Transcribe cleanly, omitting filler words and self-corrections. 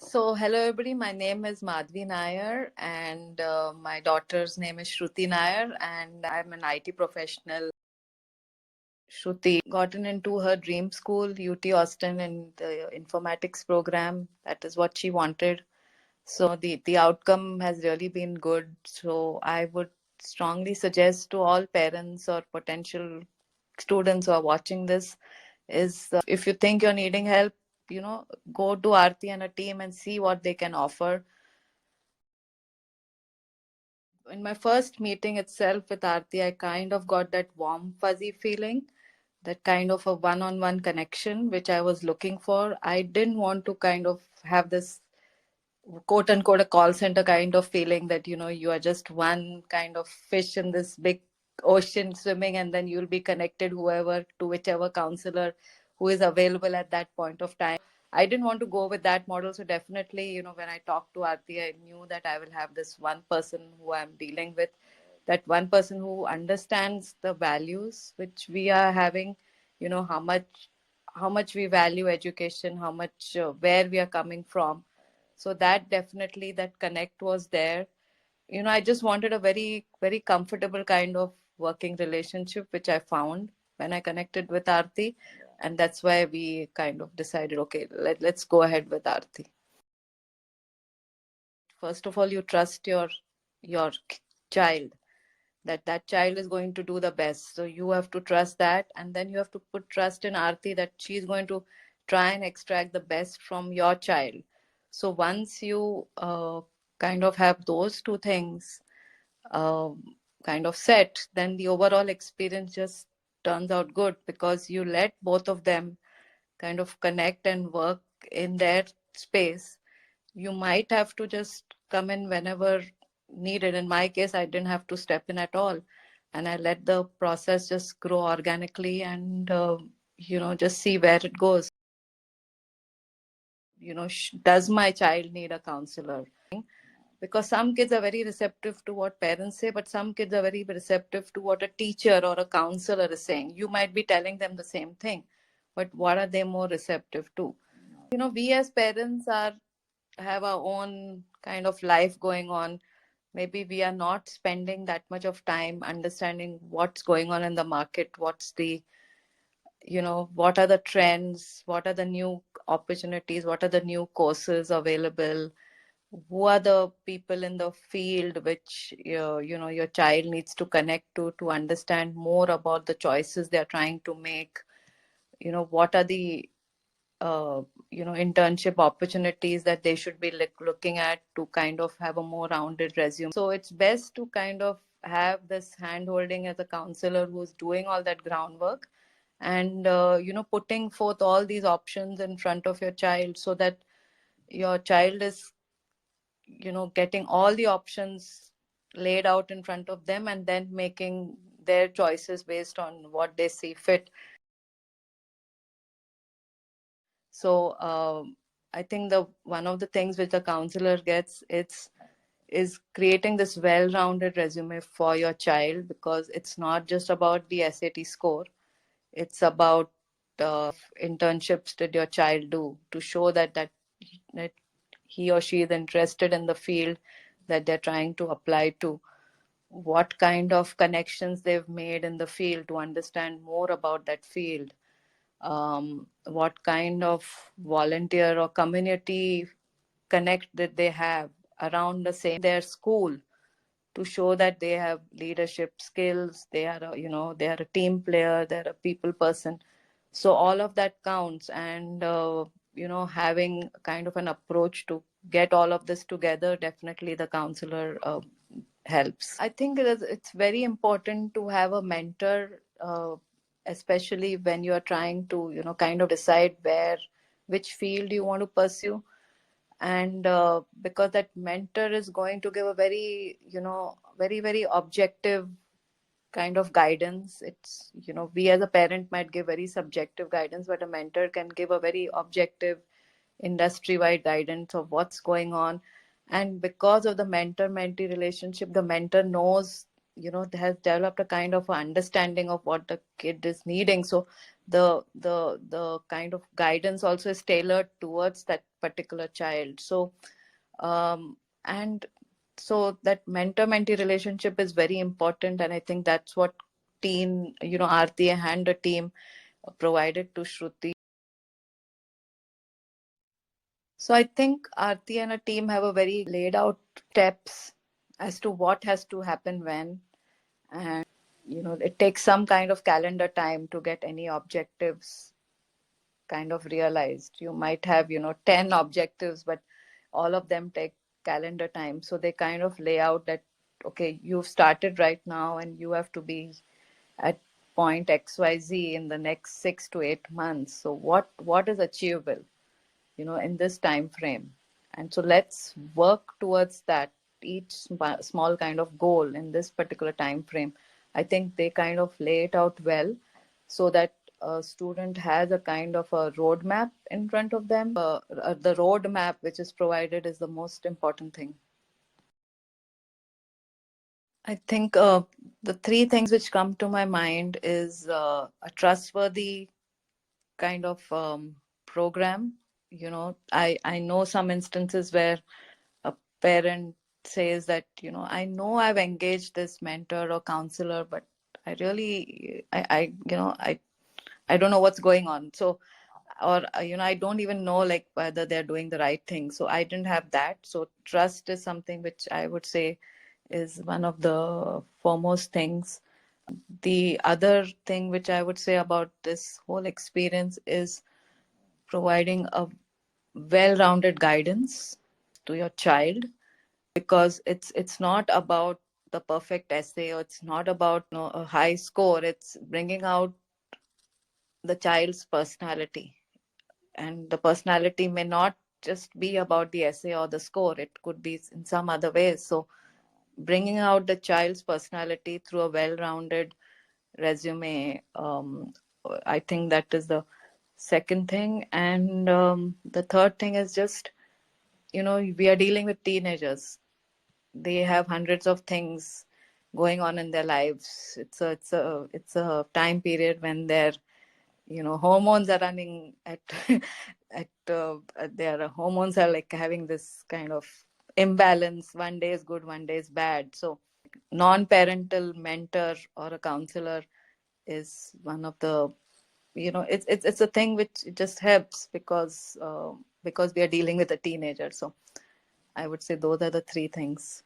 So, hello everybody. My name is Madhavi Nair, and my daughter's name is Shruti Nair, and I'm an IT professional. Shruti gotten into her dream school, UT Austin, in the informatics program. That is what she wanted. So the outcome has really been good. So I would strongly suggest to all parents or potential students who are watching this is if you think you're needing help, go to Aarti and a team and see what they can offer. In my first meeting itself with Aarti, I kind of got that warm, fuzzy feeling, that kind of a one on one connection, which I was looking for. I didn't want to kind of have this quote unquote a call center kind of feeling that, you are just one kind of fish in this big ocean swimming, and then you'll be connected whoever to whichever counselor who is available at that point of time. I didn't want to go with that model. So definitely, when I talked to Aarti, I knew that I will have this one person who I'm dealing with, that one person who understands the values which we are having, how much we value education, how much where we are coming from. So that definitely, that connect was there. I just wanted a very, very comfortable kind of working relationship, which I found when I connected with Aarti. And that's why we kind of decided, okay, let's go ahead with Aarti. First of all, you trust your child, that child is going to do the best. So you have to trust that, and then you have to put trust in Aarti that she's going to try and extract the best from your child. So once you kind of have those two things kind of set, then the overall experience just turns out good, because you let both of them kind of connect and work in their space. You might have to just come in whenever needed. In my case, I didn't have to step in at all, and I let the process just grow organically, and just see where it goes. Does my child need a counselor? Because some kids are very receptive to what parents say, but some kids are very receptive to what a teacher or a counselor is saying. You might be telling them the same thing, but what are they more receptive to? We as parents have our own kind of life going on. Maybe we are not spending that much of time understanding what's going on in the market, what are the trends, what are the new opportunities, what are the new courses available, who are the people in the field which your child needs to connect to understand more about the choices they're trying to make. What are the internship opportunities that they should be looking at to kind of have a more rounded resume. So it's best to kind of have this hand holding as a counselor who's doing all that groundwork, and putting forth all these options in front of your child, so that your child is getting all the options laid out in front of them, and then making their choices based on what they see fit. So I think the one of the things which the counselor gets, is creating this well-rounded resume for your child, because it's not just about the SAT score. It's about internships that your child do to show that he or she is interested in the field that they're trying to apply to, what kind of connections they've made in the field to understand more about that field, what kind of volunteer or community connect that they have around the same their school, to show that they have leadership skills, they are a team player, they're a people person. So all of that counts, and having kind of an approach to get all of this together, definitely the counselor helps. I think it's very important to have a mentor, especially when you are trying to kind of decide which field you want to pursue. And because that mentor is going to give a very very, very objective kind of guidance. It's, we as a parent might give very subjective guidance, but a mentor can give a very objective industry wide guidance of what's going on. And because of the mentor mentee relationship, the mentor knows, has developed a kind of understanding of what the kid is needing. So the kind of guidance also is tailored towards that particular child. So and so that mentor mentee relationship is very important, and I think that's what teen, Aarti and the team provided to Shruti. So I think Aarti and her team have a very laid out steps as to what has to happen when, and it takes some kind of calendar time to get any objectives kind of realized. You might have 10 objectives, but all of them take calendar time. So they kind of lay out that, okay, you've started right now and you have to be at point XYZ in the next 6 to 8 months. So what is achievable, in this time frame? And so let's work towards that, each small kind of goal in this particular time frame. I think they kind of lay it out well, so that a student has a kind of a roadmap in front of them. The roadmap which is provided is the most important thing. I think the three things which come to my mind is a trustworthy kind of program. I know some instances where a parent says that, I know I've engaged this mentor or counselor, but I really, I don't know what's going on. So, or I don't even know like whether they're doing the right thing. So I didn't have that. So trust is something which I would say is one of the foremost things. The other thing which I would say about this whole experience is providing a well-rounded guidance to your child, because it's not about the perfect essay, or it's not about a high score. It's bringing out the child's personality, and the personality may not just be about the essay or the score. It could be in some other ways. So bringing out the child's personality through a well-rounded resume, I think that is the second thing. And the third thing is just, we are dealing with teenagers. They have hundreds of things going on in their lives. It's a time period when their hormones are running at their hormones are like having this kind of imbalance. One day is good, one day is bad. So non-parental mentor or a counselor is one of the, it's a thing which just helps, because we are dealing with a teenager. So I would say those are the three things.